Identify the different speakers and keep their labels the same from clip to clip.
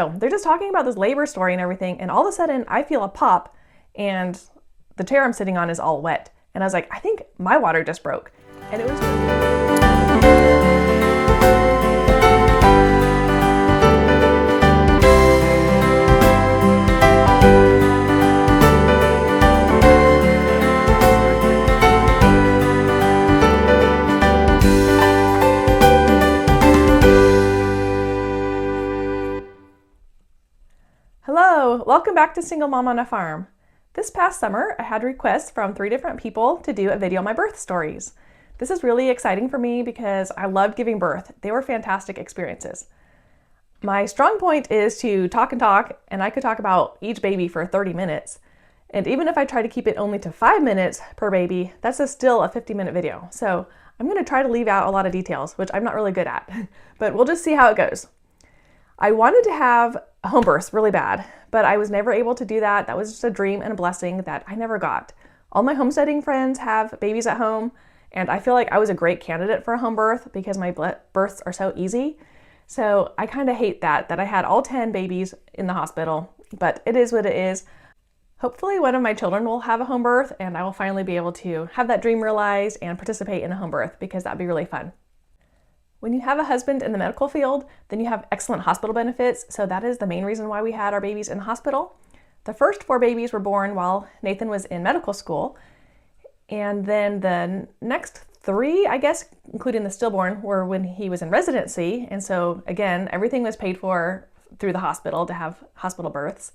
Speaker 1: So they're just talking about this labor story and everything, and all of a sudden I feel a pop and the chair I'm sitting on is all wet. And I was like, I think my water just broke. And it was Hello, welcome back to Single Mom on a Farm. This past summer, I had requests from 3 different people to do a video on my birth stories. This is really exciting for me because I loved giving birth. They were fantastic experiences. My strong point is to talk, and I could talk about each baby for 30 minutes. And even if I try to keep it only to 5 minutes per baby, that's still a 50-minute video. So I'm going to try to leave out a lot of details, which I'm not really good at, but we'll just see how it goes. I wanted to have a home birth really bad, but I was never able to do that. That was just a dream and a blessing that I never got. All my homesteading friends have babies at home, and I feel like I was a great candidate for a home birth because my births are so easy. So I kind of hate that I had all 10 babies in the hospital, but it is what it is. Hopefully one of my children will have a home birth and I will finally be able to have that dream realized and participate in a home birth because that'd be really fun. When you have a husband in the medical field, then you have excellent hospital benefits, so that is the main reason why we had our babies in the hospital. The first 4 babies were born while Nathan was in medical school, and then the next 3, I guess, including the stillborn, were when he was in residency, and so again, everything was paid for through the hospital to have hospital births.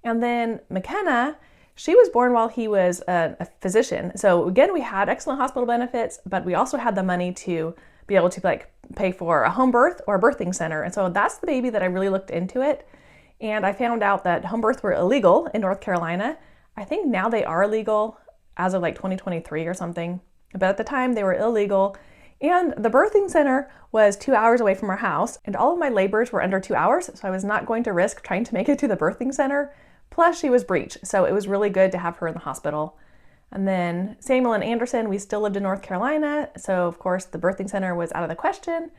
Speaker 1: And then McKenna, she was born while he was a physician. So again, we had excellent hospital benefits, but we also had the money to be able to pay for a home birth or a birthing center. And so that's the baby that I really looked into it. And I found out that home births were illegal in North Carolina. I think now they are legal as of 2023 or something. But at the time they were illegal. And the birthing center was 2 hours away from our house. And all of my labors were under 2 hours. So I was not going to risk trying to make it to the birthing center. Plus she was breech. So it was really good to have her in the hospital. And then Samuel and Anderson, we still lived in North Carolina, so of course the birthing center was out of the question.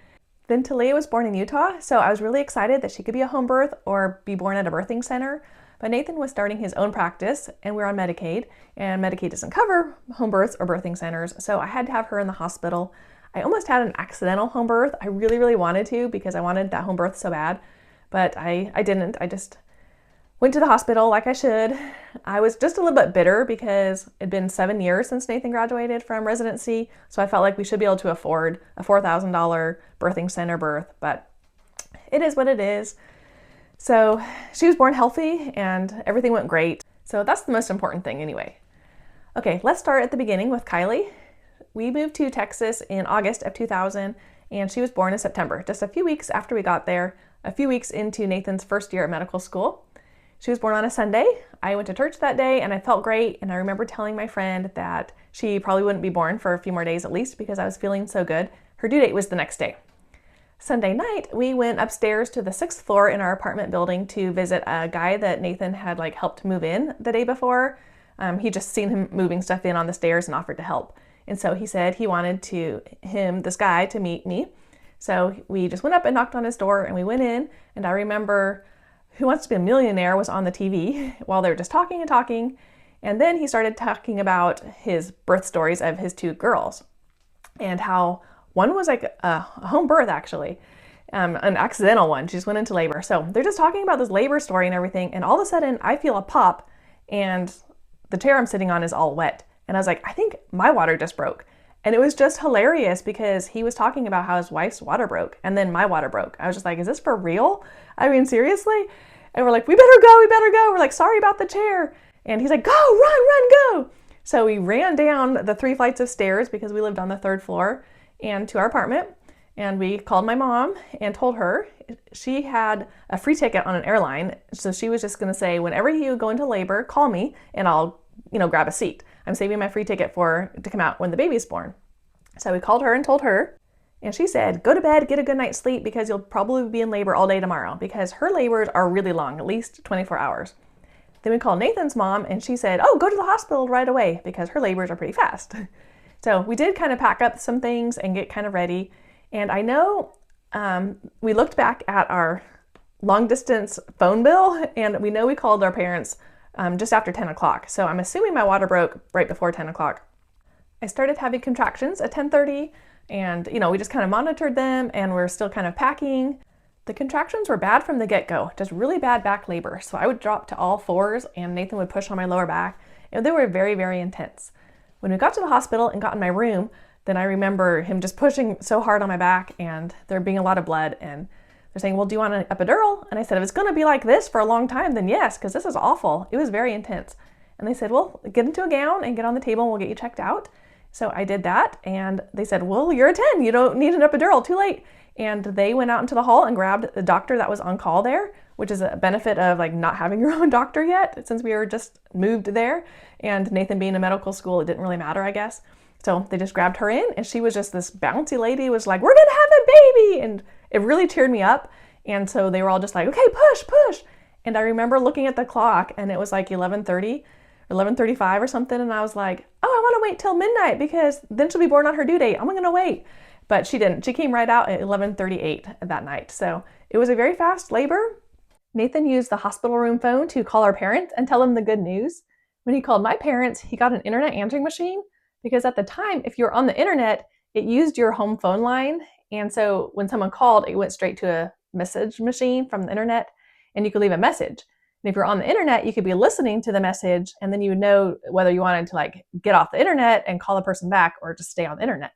Speaker 1: Then Tilla was born in Utah, so I was really excited that she could be a home birth or be born at a birthing center. But Nathan was starting his own practice, and we're on Medicaid, and Medicaid doesn't cover home births or birthing centers, so I had to have her in the hospital. I almost had an accidental home birth. I really, really wanted to because I wanted that home birth so bad, but I didn't. I just went to the hospital like I should. I was just a little bit bitter because it'd been 7 years since Nathan graduated from residency, so I felt like we should be able to afford a $4,000 birthing center birth, but it is what it is. So she was born healthy and everything went great. So that's the most important thing anyway. Okay, let's start at the beginning with Kylie. We moved to Texas in August of 2000 and she was born in September, just a few weeks after we got there, a few weeks into Nathan's first year at medical school. She was born on a Sunday. I went to church that day and I felt great, and I remember telling my friend that she probably wouldn't be born for a few more days at least because I was feeling so good. Her due date was the next day. Sunday night, we went upstairs to the 6th floor in our apartment building to visit a guy that Nathan had helped move in the day before. He just seen him moving stuff in on the stairs and offered to help. And so he said he wanted this guy to meet me. So we just went up and knocked on his door and we went in, and I remember Who Wants to Be a Millionaire was on the TV while they were just talking and talking. And then he started talking about his birth stories of his 2 girls and how one was a home birth actually, an accidental one. She just went into labor. So they're just talking about this labor story and everything. And all of a sudden I feel a pop and the chair I'm sitting on is all wet. And I was like, I think my water just broke. And it was just hilarious because he was talking about how his wife's water broke and then my water broke. I was just like, is this for real? I mean, seriously? And we're like, we better go. We're like, sorry about the chair. And he's like, go, run, go. So we ran down the 3 flights of stairs because we lived on the 3rd floor and to our apartment. And we called my mom and told her she had a free ticket on an airline. So she was just going to say, whenever you go into labor, call me and I'll, grab a seat. I'm saving my free ticket to come out when the baby's born. So we called her and told her, and she said, go to bed, get a good night's sleep because you'll probably be in labor all day tomorrow because her labors are really long, at least 24 hours. Then we called Nathan's mom and she said, oh, go to the hospital right away because her labors are pretty fast. So we did kind of pack up some things and get kind of ready. And I know we looked back at our long distance phone bill, and we know we called our parents just after 10 o'clock. So I'm assuming my water broke right before 10 o'clock. I started having contractions at 10:30, and we just kind of monitored them, and we're still kind of packing. The contractions were bad from the get-go, just really bad back labor. So I would drop to all fours and Nathan would push on my lower back, and they were very, very intense. When we got to the hospital and got in my room, then I remember him just pushing so hard on my back and there being a lot of blood, and they're saying, well, do you want an epidural? And I said, if it's gonna be like this for a long time, then yes, because this is awful. It was very intense. And they said, well, get into a gown and get on the table and we'll get you checked out. So I did that, and they said, well, you're a 10, you don't need an epidural, too late. And they went out into the hall and grabbed the doctor that was on call there, which is a benefit of like not having your own doctor yet, since we were just moved there. And Nathan being in medical school, it didn't really matter, I guess. So they just grabbed her in, and she was just this bouncy lady, was like, we're gonna have a baby. And it really cheered me up. And so they were all just like, okay, push, push. And I remember looking at the clock, and it was like 11:30 or 11:35 or something. And I was like, oh, I wanna wait till midnight because then she'll be born on her due date. I'm gonna wait. But she didn't. She came right out at 11:38 that night. So it was a very fast labor. Nathan used the hospital room phone to call our parents and tell them the good news. When he called my parents, he got an internet answering machine, because at the time, if you were on the internet, it used your home phone line. And so when someone called, it went straight to a message machine from the internet, and you could leave a message. And if you're on the internet, you could be listening to the message, and then you would know whether you wanted to like get off the internet and call the person back or just stay on the internet.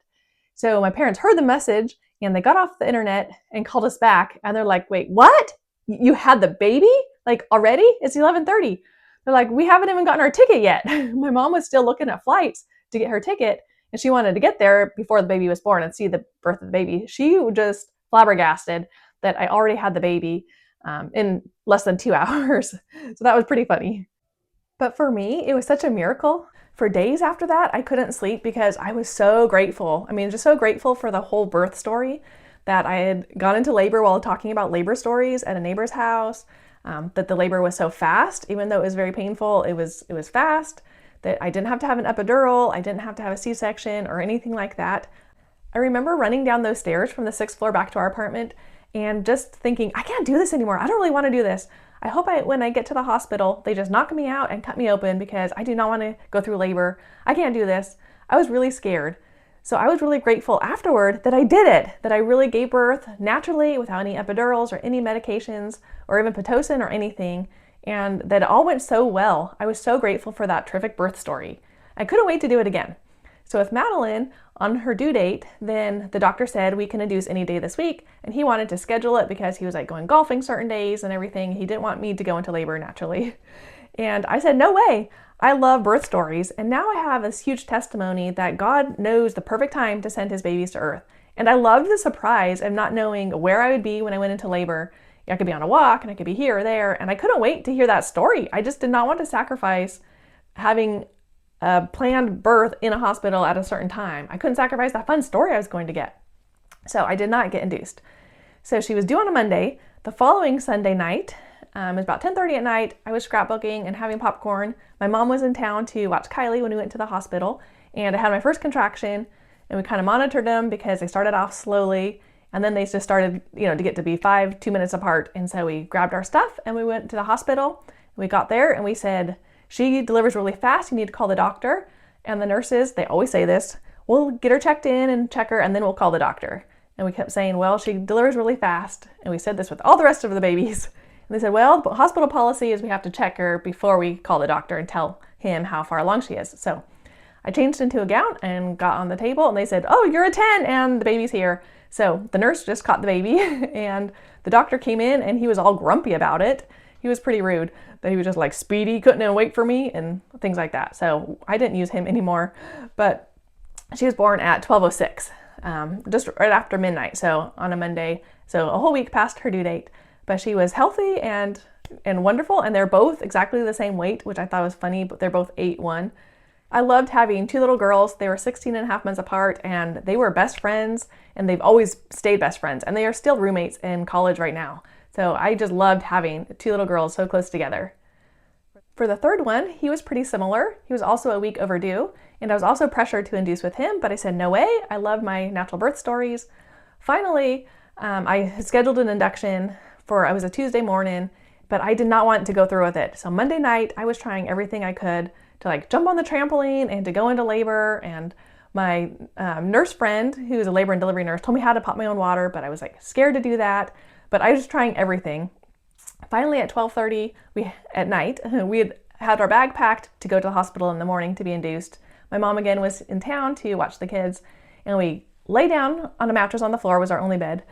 Speaker 1: So my parents heard the message and they got off the internet and called us back, and they're like, wait, what? You had the baby? Like already? It's 11:30. They're like, we haven't even gotten our ticket yet. My mom was still looking at flights to get her ticket, and she wanted to get there before the baby was born and see the birth of the baby. She was just flabbergasted that I already had the baby in less than 2 hours. So that was pretty funny. But for me, it was such a miracle. For days after that, I couldn't sleep because I was so grateful. I mean, just so grateful for the whole birth story, that I had gone into labor while talking about labor stories at a neighbor's house, that the labor was so fast, even though it was very painful, it was fast, that I didn't have to have an epidural, I didn't have to have a C-section or anything like that. I remember running down those stairs from the 6th floor back to our apartment and just thinking, I can't do this anymore. I don't really want to do this. I hope when I get to the hospital, they just knock me out and cut me open, because I do not want to go through labor. I can't do this. I was really scared. So I was really grateful afterward that I did it, that I really gave birth naturally without any epidurals or any medications or even Pitocin or anything, and that it all went so well. I was so grateful for that terrific birth story. I couldn't wait to do it again. So with Meline, on her due date, then the doctor said we can induce any day this week, and he wanted to schedule it because he was like going golfing certain days and everything. He didn't want me to go into labor naturally. And I said, no way. I love birth stories, and now I have this huge testimony that God knows the perfect time to send his babies to earth. And I loved the surprise of not knowing where I would be when I went into labor. I could be on a walk, and I could be here or there, and I couldn't wait to hear that story. I just did not want to sacrifice having a planned birth in a hospital at a certain time. I couldn't sacrifice that fun story I was going to get. So I did not get induced. So she was due on a Monday. The following Sunday night, it was about 10:30 at night, I was scrapbooking and having popcorn. My mom was in town to watch Kylie when we went to the hospital, and I had my first contraction, and we kind of monitored them because they started off slowly, and then they just started, to get to be 2 minutes apart. And so we grabbed our stuff and we went to the hospital. We got there and we said, she delivers really fast, you need to call the doctor. And the nurses, they always say this, we'll get her checked in and check her, and then we'll call the doctor. And we kept saying, well, she delivers really fast. And we said this with all the rest of the babies. And they said, well, the hospital policy is we have to check her before we call the doctor and tell him how far along she is. So I changed into a gown and got on the table, and they said, oh, you're a 10 and the baby's here. So the nurse just caught the baby and the doctor came in and he was all grumpy about it. He was pretty rude, that he was just like Speedy, couldn't even wait for me and things like that. So I didn't use him anymore, but she was born at 12:06, just right after midnight. So on a Monday, so a whole week past her due date, but she was healthy and wonderful. And they're both exactly the same weight, which I thought was funny, but they're both 8'1". I loved having two little girls. They were 16 and a half months apart, and they were best friends, and they've always stayed best friends, and they are still roommates in college right now. So I just loved having two little girls so close together. For the third one, he was pretty similar. He was also a week overdue, and I was also pressured to induce with him, but I said, no way, I love my natural birth stories. Finally, I scheduled an induction it was a Tuesday morning, but I did not want to go through with it. So Monday night, I was trying everything I could to like jump on the trampoline and to go into labor. And my nurse friend, who's a labor and delivery nurse, told me how to pop my own water, but I was like scared to do that. But I was trying everything. Finally, at 12:30 at night, we had our bag packed to go to the hospital in the morning to be induced. My mom again was in town to watch the kids, and we lay down on a mattress on the floor, was our only bed.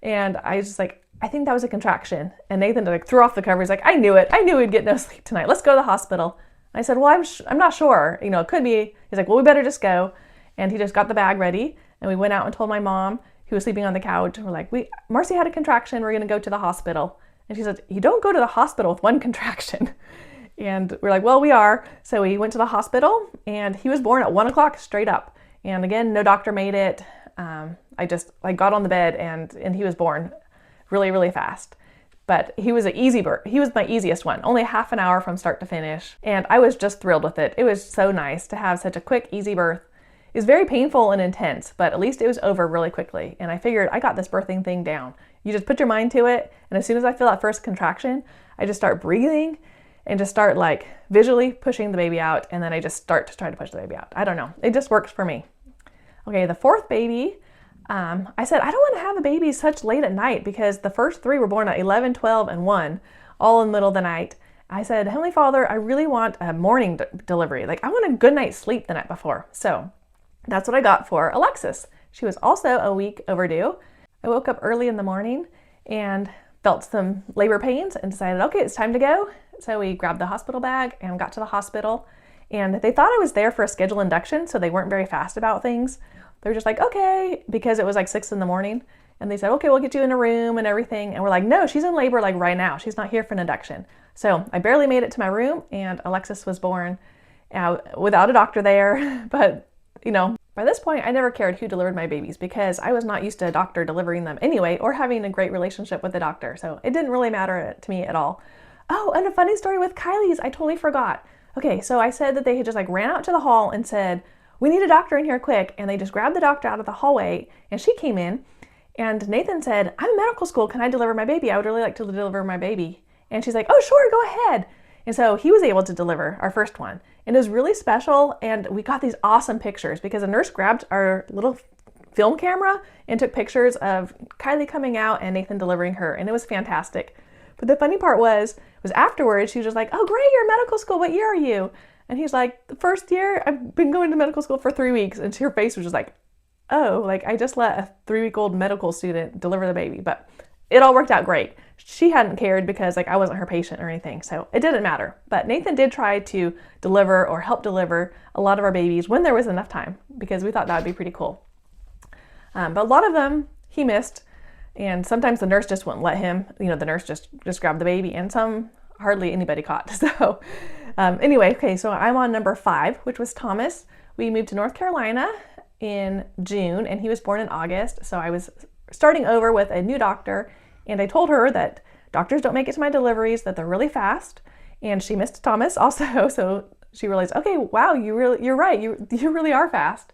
Speaker 1: And I was just like, I think that was a contraction. And Nathan like threw off the cover. He's like, I knew it. I knew we'd get no sleep tonight. Let's go to the hospital. I said, well, I'm not sure. You know, it could be. He's like, well, we better just go. And he just got the bag ready. And we went out and told my mom, who was sleeping on the couch. We're like, Marcy had a contraction. We're going to go to the hospital. And she said, you don't go to the hospital with one contraction. And we're like, well, we are. So we went to the hospital, and he was born at 1 o'clock straight up. And again, no doctor made it. I just like got on the bed and he was born really, really fast. But he was an easy birth. He was my easiest one, only half an hour from start to finish. And I was just thrilled with it. It was so nice to have such a quick, easy birth. It was very painful and intense, but at least it was over really quickly. And I figured I got this birthing thing down. You just put your mind to it. And as soon as I feel that first contraction, I just start breathing and just start like visually pushing the baby out. And then I just start to try to push the baby out. I don't know. It just works for me. Okay, the fourth baby, I said, I don't want to have a baby such late at night because the first three were born at 11, 12, and 1, all in the middle of the night. I said, Heavenly Father, I really want a morning delivery. Like, I want a good night's sleep the night before. So that's what I got for Alexis. She was also a week overdue. I woke up early in the morning and felt some labor pains and decided, okay, it's time to go. So we grabbed the hospital bag and got to the hospital. And they thought I was there for a scheduled induction, so they weren't very fast about things. They were just like, okay, because it was like 6 in the morning. And they said, okay, we'll get you in a room and everything. And we're like, no, she's in labor like right now. She's not here for an induction. So I barely made it to my room, and Alexis was born without a doctor there. But, you know, by this point, I never cared who delivered my babies because I was not used to a doctor delivering them anyway or having a great relationship with the doctor. So it didn't really matter to me at all. Oh, and a funny story with Kylie's, I totally forgot. Okay, so I said that they had just like ran out to the hall and said, we need a doctor in here quick. And they just grabbed the doctor out of the hallway, and she came in, and Nathan said, I'm in medical school. Can I deliver my baby? I would really like to deliver my baby. And she's like, oh, sure, go ahead. And so he was able to deliver our first one. And it was really special. And we got these awesome pictures because a nurse grabbed our little film camera and took pictures of Kylie coming out and Nathan delivering her. And it was fantastic. But the funny part was afterwards, she was just like, oh, great, you're in medical school. What year are you? And he's like, the first year. I've been going to medical school for 3 weeks. And her face was just like, oh, like I just let a 3-week-old medical student deliver the baby. But it all worked out great. She hadn't cared because like I wasn't her patient or anything. So it didn't matter. But Nathan did try to deliver or help deliver a lot of our babies when there was enough time because we thought that would be pretty cool. But a lot of them he missed. And sometimes the nurse just wouldn't let him. You know, the nurse just grabbed the baby, and some hardly anybody caught. So anyway, okay, so I'm on number 5, which was Thomas. We moved to North Carolina in June, and he was born in August. So I was starting over with a new doctor, and I told her that doctors don't make it to my deliveries, that they're really fast. And she missed Thomas also, so she realized, okay, wow, you're right, you really are fast.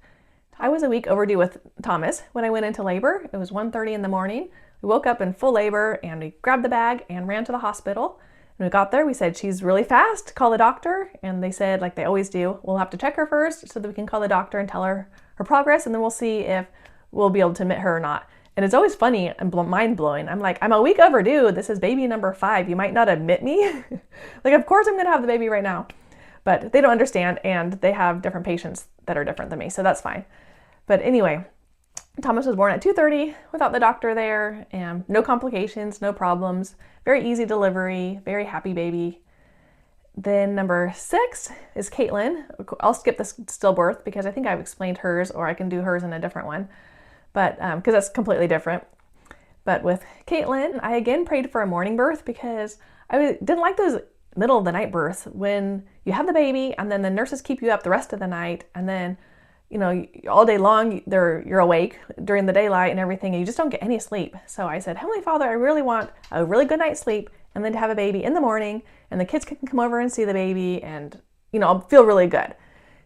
Speaker 1: I was a week overdue with Thomas when I went into labor. It was 1:30 in the morning. We woke up in full labor, and we grabbed the bag and ran to the hospital. When we got there, we said, she's really fast, call the doctor. And they said, like they always do, we'll have to check her first so that we can call the doctor and tell her her progress, and then we'll see if we'll be able to admit her or not. And it's always funny and mind-blowing. I'm like, I'm a week overdue. This is baby number 5. You might not admit me. Like, of course I'm going to have the baby right now. But they don't understand, and they have different patients that are different than me, so that's fine. But anyway, Thomas was born at 2:30 without the doctor there, and no complications, no problems. Very easy delivery, very happy baby. Then number 6 is Caitlyn. I'll skip the stillbirth because I think I've explained hers, or I can do hers in a different one, but because that's completely different. But with Caitlyn, I again prayed for a morning birth because I didn't like those middle of the night births when you have the baby and then the nurses keep you up the rest of the night, and then you know, all day long you're awake during the daylight and everything, and you just don't get any sleep. So I said, Heavenly Father, I really want a really good night's sleep, and then to have a baby in the morning, and the kids can come over and see the baby, and you know, I'll feel really good.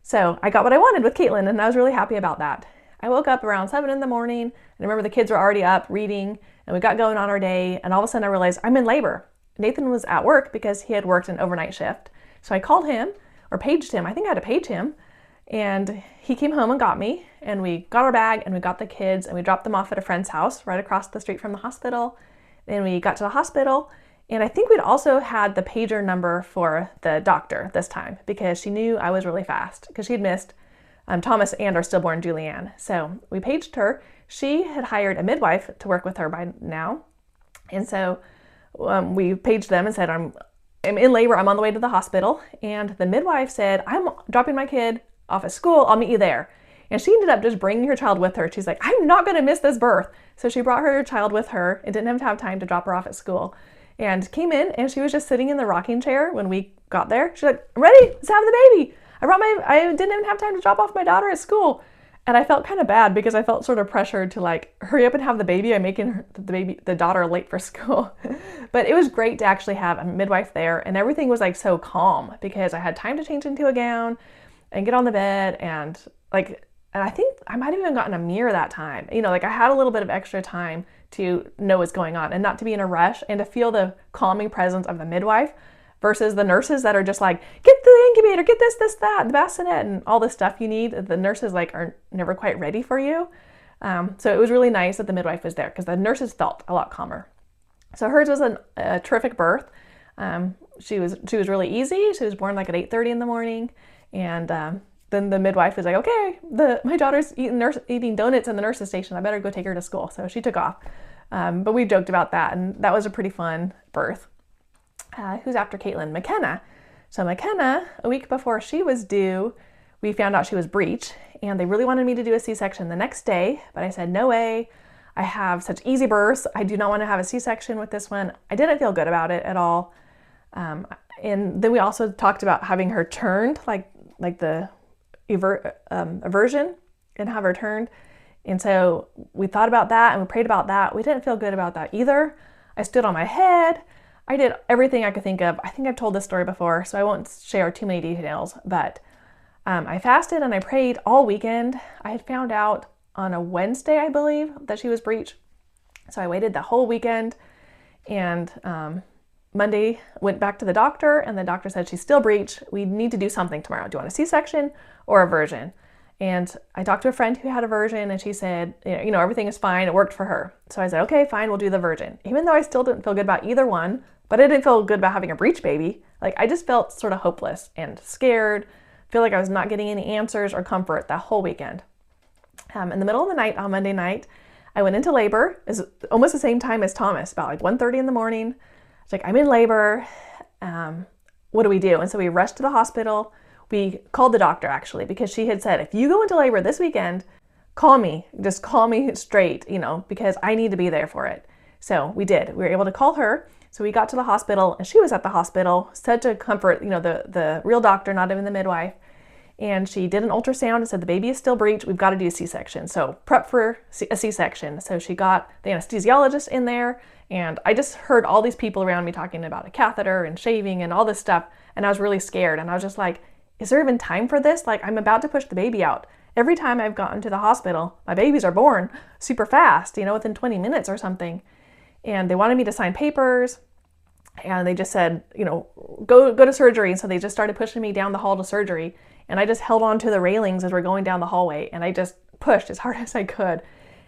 Speaker 1: So I got what I wanted with Caitlyn, and I was really happy about that. I woke up around 7 in the morning, and I remember the kids were already up reading, and we got going on our day, and all of a sudden I realized I'm in labor. Nathan was at work because he had worked an overnight shift. So I called him, or paged him. I think I had to page him. And he came home and got me, and we got our bag, and we got the kids, and we dropped them off at a friend's house right across the street from the hospital. And we got to the hospital, and I think we'd also had the pager number for the doctor this time because she knew I was really fast because she'd missed Thomas and our stillborn Julianne. So we paged her. She had hired a midwife to work with her by now. And so we paged them and said, I'm in labor, I'm on the way to the hospital. And the midwife said, I'm dropping my kid off at school, I'll meet you there. And she ended up just bringing her child with her. She's like, I'm not gonna miss this birth. So she brought her child with her and didn't have time to drop her off at school. And came in, and she was just sitting in the rocking chair when we got there. She's like, I'm ready, let's have the baby. I didn't even have time to drop off my daughter at school. And I felt kind of bad because I felt sort of pressured to like hurry up and have the baby. I'm making the daughter late for school. But it was great to actually have a midwife there, and everything was like so calm because I had time to change into a gown and get on the bed, and I think I might have even gotten a mirror that time. You know, like I had a little bit of extra time to know what's going on and not to be in a rush and to feel the calming presence of the midwife versus the nurses that are just like, get the incubator, get this, that, the bassinet, and all the stuff you need. The nurses like are never quite ready for you. So it was really nice that the midwife was there because the nurses felt a lot calmer. So hers was a terrific birth. She was really easy. She was born like at 8:30 in the morning, and then the midwife was like, okay, my daughter's eating donuts in the nurse's station. I better go take her to school. So she took off. But we joked about that, and that was a pretty fun birth. Who's after Caitlyn? McKenna. So McKenna, a week before she was due, we found out she was breech, and they really wanted me to do a C-section the next day, but I said, no way. I have such easy births. I do not want to have a C-section with this one. I didn't feel good about it at all. And then we also talked about having her turned, like the aversion, and have her turned. And so we thought about that and we prayed about that. We didn't feel good about that either. I stood on my head. I did everything I could think of. I think I've told this story before, so I won't share too many details, but I fasted and I prayed all weekend. I had found out on a Wednesday, I believe, that she was breech. So I waited the whole weekend, and Monday went back to the doctor, and the doctor said she's still breech. We need to do something tomorrow. Do you want a C-section or a version? And I talked to a friend who had a version, and she said, you know, everything is fine. It worked for her. So I said, okay, fine, we'll do the version. Even though I still didn't feel good about either one, but I didn't feel good about having a breech baby. Like I just felt sort of hopeless and scared. Feel like I was not getting any answers or comfort that whole weekend. In the middle of the night on Monday night, I went into labor. It's almost the same time as Thomas, about like 1:30 in the morning. It's like, I'm in labor. What do we do? And so we rushed to the hospital. We called the doctor actually, because she had said, if you go into labor this weekend, call me. Just call me straight, because I need to be there for it. So we did. We were able to call her. So we got to the hospital, and she was at the hospital, such a comfort, the real doctor, not even the midwife. And she did an ultrasound and said, the baby is still breech. We've got to do a C-section. So prep for a C-section. So she got the anesthesiologist in there, and I just heard all these people around me talking about a catheter and shaving and all this stuff. And I was really scared. And I was just like, is there even time for this? Like, I'm about to push the baby out. Every time I've gotten to the hospital, my babies are born super fast, within 20 minutes or something. And they wanted me to sign papers, and they just said, go to surgery. And so they just started pushing me down the hall to surgery. And I just held on to the railings as we're going down the hallway, and I just pushed as hard as I could,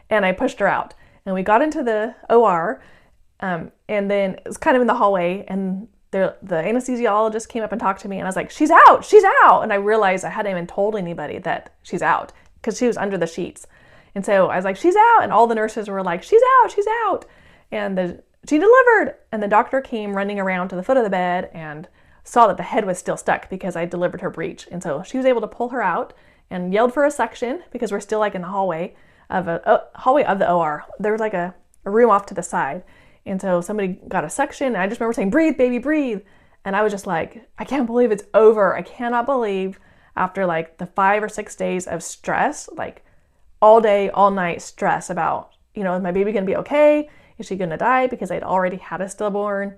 Speaker 1: and I pushed her out. And we got into the OR, and then it was kind of in the hallway, and the anesthesiologist came up and talked to me, and I was like, she's out, she's out. And I realized I hadn't even told anybody that she's out because she was under the sheets. And so I was like, she's out. And all the nurses were like, she's out, she's out. And she delivered. And the doctor came running around to the foot of the bed and saw that the head was still stuck because I delivered her breech. And so she was able to pull her out and yelled for a suction because we're still like in the hallway of the OR. There was like a room off to the side. And so somebody got a suction, and I just remember saying, breathe, baby, breathe. And I was just like, I can't believe it's over. I cannot believe after like the 5 or 6 days of stress, like all day, all night stress about, is my baby going to be okay? Is she going to die because I'd already had a stillborn?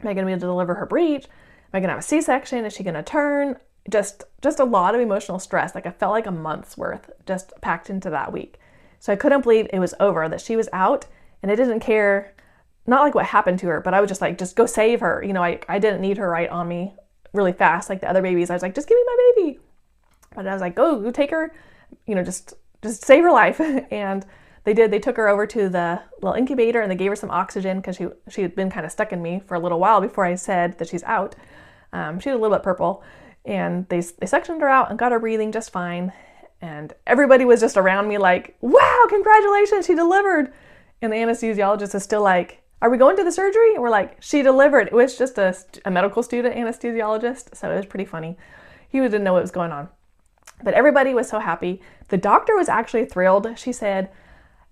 Speaker 1: Am I going to be able to deliver her breech? Am I going to have a C-section? Is she going to turn? just a lot of emotional stress. Like I felt like a month's worth just packed into that week. So I couldn't believe it was over, that she was out, and I didn't care, not like what happened to her, but I was just like, just go save her. You know, I didn't need her right on me really fast like the other babies. I was like, just give me my baby. But I was like, go take her, you know, just save her life. And they did. They took her over to the little incubator and they gave her some oxygen because she had been kind of stuck in me for a little while before I said that she's out. She was a little bit purple, and they suctioned her out and got her breathing just fine. And everybody was just around me like, wow, congratulations, she delivered. And the anesthesiologist is still like, are we going to the surgery? And we're like, she delivered. It was just a medical student anesthesiologist, so it was pretty funny. He didn't know what was going on. But everybody was so happy. The doctor was actually thrilled. She said,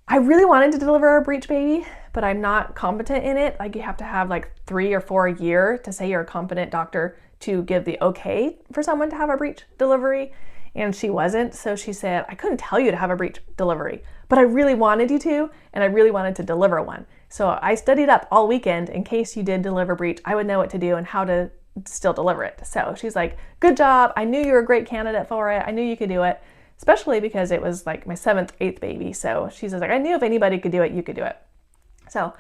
Speaker 1: I really wanted to deliver a breech baby, but I'm not competent in it. Like you have to have like 3 or 4 a year to say you're a competent doctor to give the okay for someone to have a breech delivery. And she wasn't. So she said, I couldn't tell you to have a breech delivery, but I really wanted you to, and I really wanted to deliver one. So I studied up all weekend in case you did deliver breech, I would know what to do and how to still deliver it. So she's like, good job. I knew you were a great candidate for it. I knew you could do it, especially because it was like my 7th, 8th baby. So she's like, I knew if anybody could do it, you could do it. So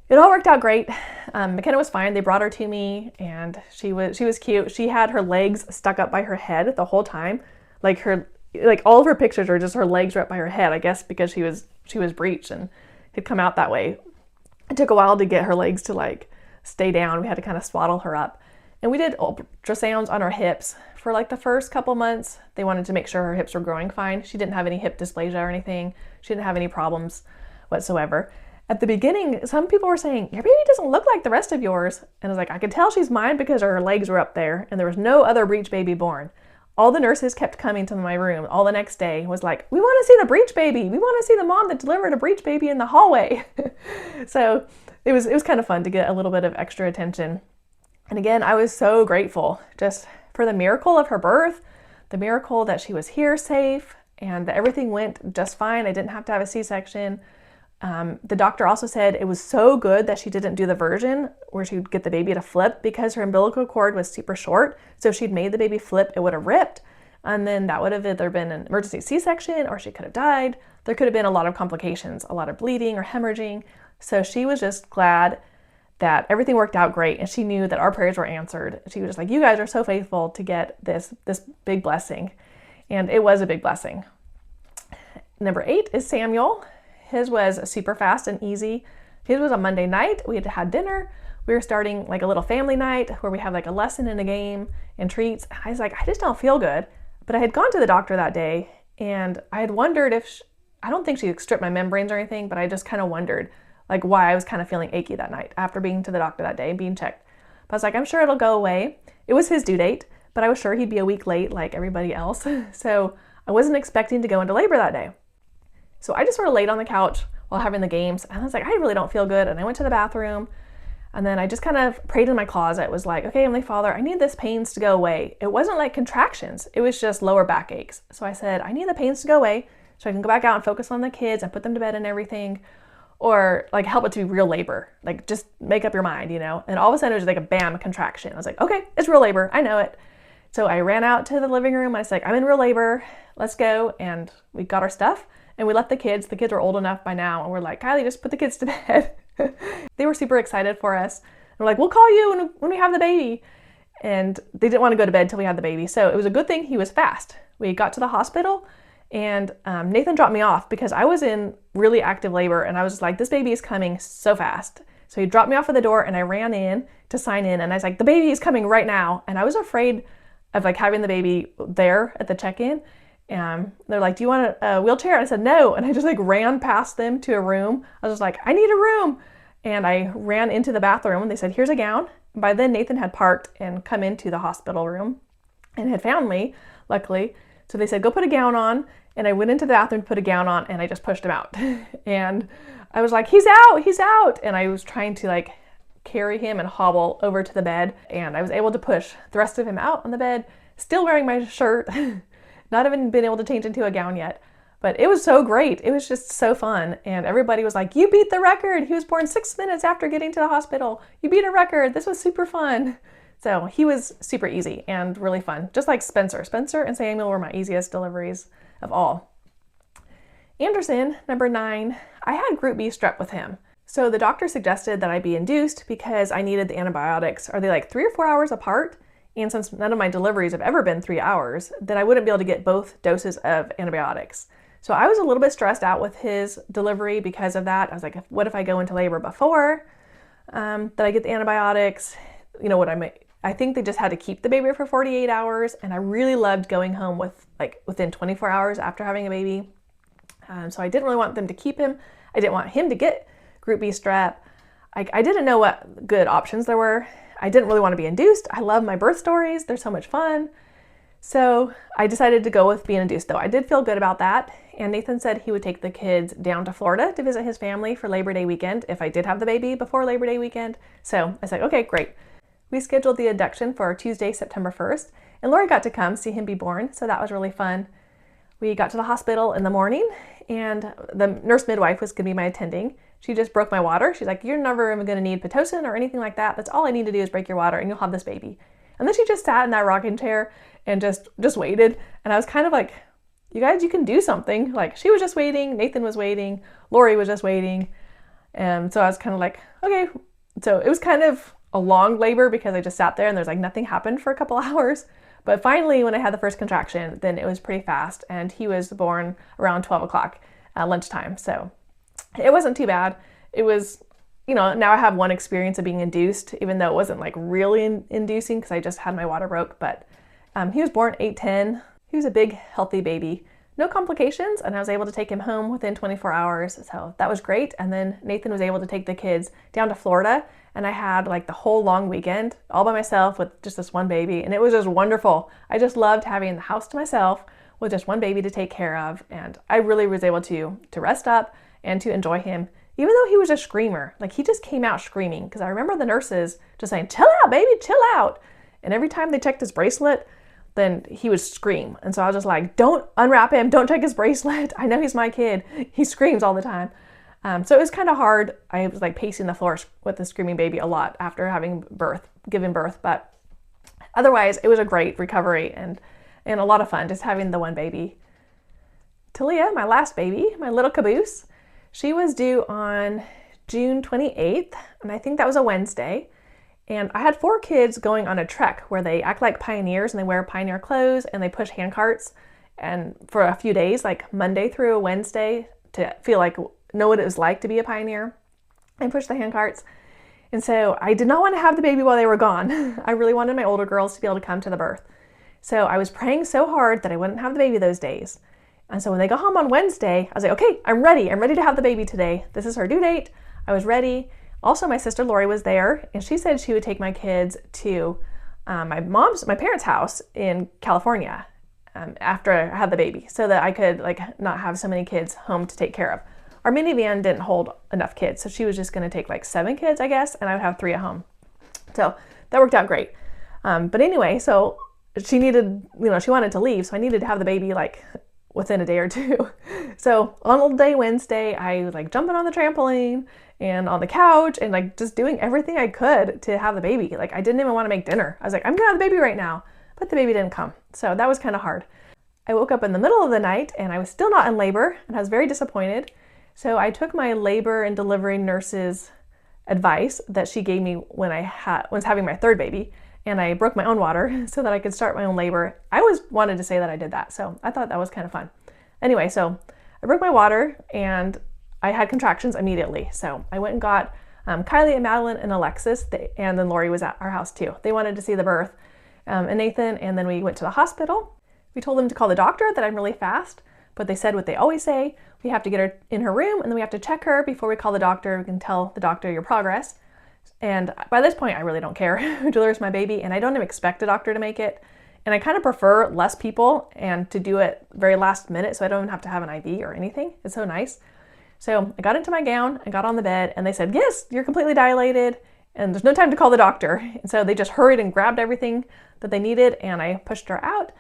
Speaker 1: it all worked out great. McKenna was fine. They brought her to me, and she was cute. She had her legs stuck up by her head the whole time. Like all of her pictures are just her legs were up by her head, I guess because she was breeched and had come out that way. It took a while to get her legs to like stay down. We had to kind of swaddle her up. And we did ultrasounds on her hips for like the first couple months. They wanted to make sure her hips were growing fine. She didn't have any hip dysplasia or anything. She didn't have any problems whatsoever. At the beginning, some people were saying, your baby doesn't look like the rest of yours. And I was like, I could tell she's mine because her legs were up there and there was no other breech baby born. All the nurses kept coming to my room all the next day, was like, we want to see the breech baby. We want to see the mom that delivered a breech baby in the hallway. So it was kind of fun to get a little bit of extra attention. And again, I was so grateful just for the miracle of her birth, the miracle that she was here safe, and that everything went just fine. I didn't have to have a C-section. The doctor also said it was so good that she didn't do the version where she would get the baby to flip because her umbilical cord was super short. So if she'd made the baby flip, it would have ripped. And then that would have either been an emergency C-section or she could have died. There could have been a lot of complications, a lot of bleeding or hemorrhaging. So she was just glad that everything worked out great, and she knew that our prayers were answered. She was just like, you guys are so faithful to get this big blessing. And it was a big blessing. Number 8 is Samuel. His was super fast and easy. His was a Monday night. We had to have dinner. We were starting like a little family night where we have like a lesson and a game and treats. I was like, I just don't feel good. But I had gone to the doctor that day, and I had wondered if, I don't think she stripped my membranes or anything, but I just kind of wondered like why I was kind of feeling achy that night after being to the doctor that day and being checked. But I was like, I'm sure it'll go away. It was his due date, but I was sure he'd be a week late like everybody else. So I wasn't expecting to go into labor that day. So I just sort of laid on the couch while having the games, and I was like, I really don't feel good. And I went to the bathroom, and then I just kind of prayed in my closet. It was like, okay, Heavenly Father, I need this pains to go away. It wasn't like contractions. It was just lower back aches. So I said, I need the pains to go away so I can go back out and focus on the kids and put them to bed and everything. Or like help it to be real labor. Like just make up your mind, you know? And all of a sudden it was like a bam, a contraction. I was like, okay, it's real labor. I know it. So I ran out to the living room. I was like, I'm in real labor. Let's go. And we got our stuff and we left the kids. The kids were old enough by now. And we're like, Kylie, just put the kids to bed. They were super excited for us. And we're like, we'll call you when we have the baby. And they didn't want to go to bed till we had the baby. So it was a good thing he was fast. We got to the hospital, and Nathan dropped me off because I was in really active labor, and I was just like, this baby is coming so fast. So he dropped me off at the door, and I ran in to sign in, and I was like, the baby is coming right now. And I was afraid of like having the baby there at the check-in. They're like, do you want a wheelchair? And I said, no. And I just like ran past them to a room. I was just like, I need a room. And I ran into the bathroom, and they said, here's a gown. And by then Nathan had parked and come into the hospital room and had found me, luckily. So they said, go put a gown on. And I went into the bathroom to put a gown on, and I just pushed him out. And I was like, he's out, he's out. And I was trying to like carry him and hobble over to the bed. And I was able to push the rest of him out on the bed, still wearing my shirt, not even been able to change into a gown yet. But it was so great. It was just so fun. And everybody was like, you beat the record. He was born 6 minutes after getting to the hospital. You beat a record. This was super fun. So he was super easy and really fun, just like Spencer. Spencer and Samuel were my easiest deliveries of all. Anderson, number 9, I had group B strep with him. So the doctor suggested that I be induced because I needed the antibiotics. Are they like 3 or 4 hours apart? And since none of my deliveries have ever been 3 hours, then I wouldn't be able to get both doses of antibiotics. So I was a little bit stressed out with his delivery because of that. I was like, what if I go into labor before that I get the antibiotics? You know what I think they just had to keep the baby for 48 hours. And I really loved going home within 24 hours after having a baby. So I didn't really want them to keep him. I didn't want him to get group B strep. I didn't know what good options there were. I didn't really want to be induced. I love my birth stories. They're so much fun. So I decided to go with being induced, though. I did feel good about that. And Nathan said he would take the kids down to Florida to visit his family for Labor Day weekend if I did have the baby before Labor Day weekend. So I said, okay, great. We scheduled the induction for Tuesday, September 1st, and Lori got to come see him be born. So that was really fun. We got to the hospital in the morning, and the nurse midwife was going to be my attending. She just broke my water. She's like, you're never even going to need Pitocin or anything like that. That's all I need to do is break your water and you'll have this baby. And then she just sat in that rocking chair and just waited. And I was kind of like, you guys, you can do something. Like, she was just waiting. Nathan was waiting. Lori was just waiting. And so I was kind of like, okay. So it was kind of a long labor because I just sat there and there's like nothing happened for a couple hours. But finally, when I had the first contraction, then it was pretty fast. And he was born around 12 o'clock lunchtime. So it wasn't too bad. It was, now I have one experience of being induced, even though it wasn't like really inducing because I just had my water broke. But he was born 8/10. He was a big, healthy baby. No complications, and I was able to take him home within 24 hours. So that was great. And then Nathan was able to take the kids down to Florida, and I had like the whole long weekend all by myself with just this one baby. And it was just wonderful. I just loved having the house to myself with just one baby to take care of. And I really was able to rest up and to enjoy him, even though he was a screamer. Like, he just came out screaming because I remember the nurses just saying, chill out, baby, chill out. And every time they checked his bracelet, then he would scream. And so I was just like, don't unwrap him, don't check his bracelet. I know he's my kid. He screams all the time. So it was kind of hard. I was like pacing the floor with the screaming baby a lot after giving birth. But otherwise, it was a great recovery and a lot of fun just having the one baby. Tilla, my last baby, my little caboose, she was due on June 28th, and I think that was a Wednesday. And I had 4 kids going on a trek where they act like pioneers and they wear pioneer clothes and they push hand carts and for a few days, like Monday through Wednesday, to know what it was like to be a pioneer and push the hand carts. And so I did not want to have the baby while they were gone. I really wanted my older girls to be able to come to the birth. So I was praying so hard that I wouldn't have the baby those days. And so when they got home on Wednesday, I was like, okay, I'm ready. I'm ready to have the baby today. This is her due date. I was ready. Also, my sister Lori was there, and she said she would take my kids to my parents' house in California after I had the baby, so that I could not have so many kids home to take care of. Our minivan didn't hold enough kids, so she was just going to take 7 kids, I guess, and I would have 3 at home. So that worked out great. But anyway, so she needed, she wanted to leave, so I needed to have the baby within a day or two. So on old day Wednesday, I was jumping on the trampoline and on the couch and just doing everything I could to have the baby. I didn't even want to make dinner. I was like, I'm gonna have the baby right now. But the baby didn't come. So that was kind of hard. I woke up in the middle of the night and I was still not in labor and I was very disappointed. So I took my labor and delivery nurse's advice that she gave me when I was having my 3rd baby, and I broke my own water so that I could start my own labor. I always wanted to say that I did that, so I thought that was kind of fun. Anyway, so I broke my water and I had contractions immediately. So I went and got Kylie and Meline and Alexis, and then Lori was at our house too. They wanted to see the birth, and Nathan, and then we went to the hospital. We told them to call the doctor, that I'm really fast, but they said what they always say. We have to get her in her room and then we have to check her before we call the doctor. We can tell the doctor your progress. And by this point, I really don't care who delivers my baby, and I don't even expect a doctor to make it. And I kind of prefer less people and to do it very last minute so I don't even have to have an IV or anything. It's so nice. So I got into my gown and got on the bed, and they said, yes, you're completely dilated and there's no time to call the doctor. And so they just hurried and grabbed everything that they needed, and I pushed her out.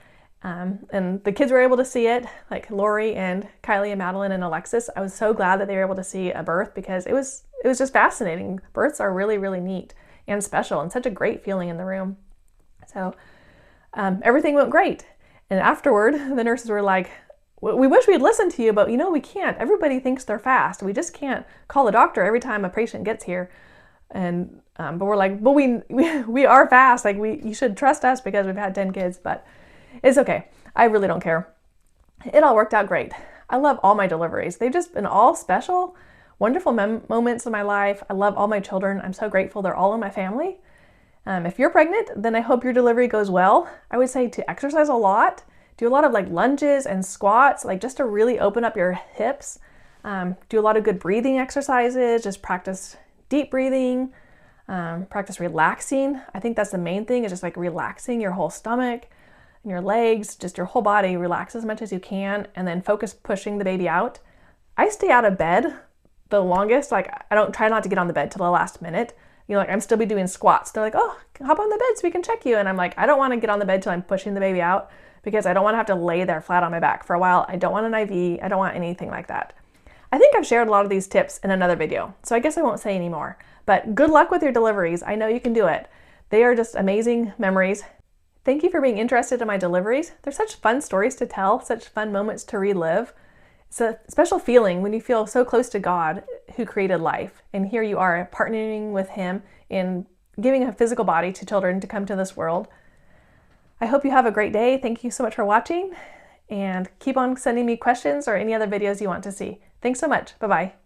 Speaker 1: And the kids were able to see it, like Lori and Kylie and Meline and Alexis. I was so glad that they were able to see a birth because it was just fascinating. Births are really, really neat and special and such a great feeling in the room. So everything went great. And afterward, the nurses were like, we wish we'd listened to you, but we can't. Everybody thinks they're fast. We just can't call the doctor every time a patient gets here. And but we're like, but we are fast. Like you should trust us because we've had 10 kids, but it's okay. I really don't care. It all worked out great. I love all my deliveries. They've just been all special, wonderful moments in my life. I love all my children. I'm so grateful they're all in my family. If you're pregnant, then I hope your delivery goes well. I would say to exercise a lot, do a lot of like lunges and squats, like just to really open up your hips. Do a lot of good breathing exercises, just practice deep breathing, practice relaxing. I think that's the main thing, is just like relaxing your whole stomach and your legs, just your whole body. Relax as much as you can, and then focus pushing the baby out. I stay out of bed the longest. Like I don't try not to get on the bed till the last minute. Like I'm still be doing squats. They're like, oh, hop on the bed so we can check you. And I'm like, I don't want to get on the bed till I'm pushing the baby out, because I don't want to have to lay there flat on my back for a while. I don't want an IV. I don't want anything like that. I think I've shared a lot of these tips in another video, so I guess I won't say any more. But good luck with your deliveries. I know you can do it. They are just amazing memories. Thank you for being interested in my deliveries. They're such fun stories to tell, such fun moments to relive. It's a special feeling when you feel so close to God, who created life, and here you are partnering with Him in giving a physical body to children to come to this world. I hope you have a great day. Thank you so much for watching, and keep on sending me questions or any other videos you want to see. Thanks so much. Bye-bye.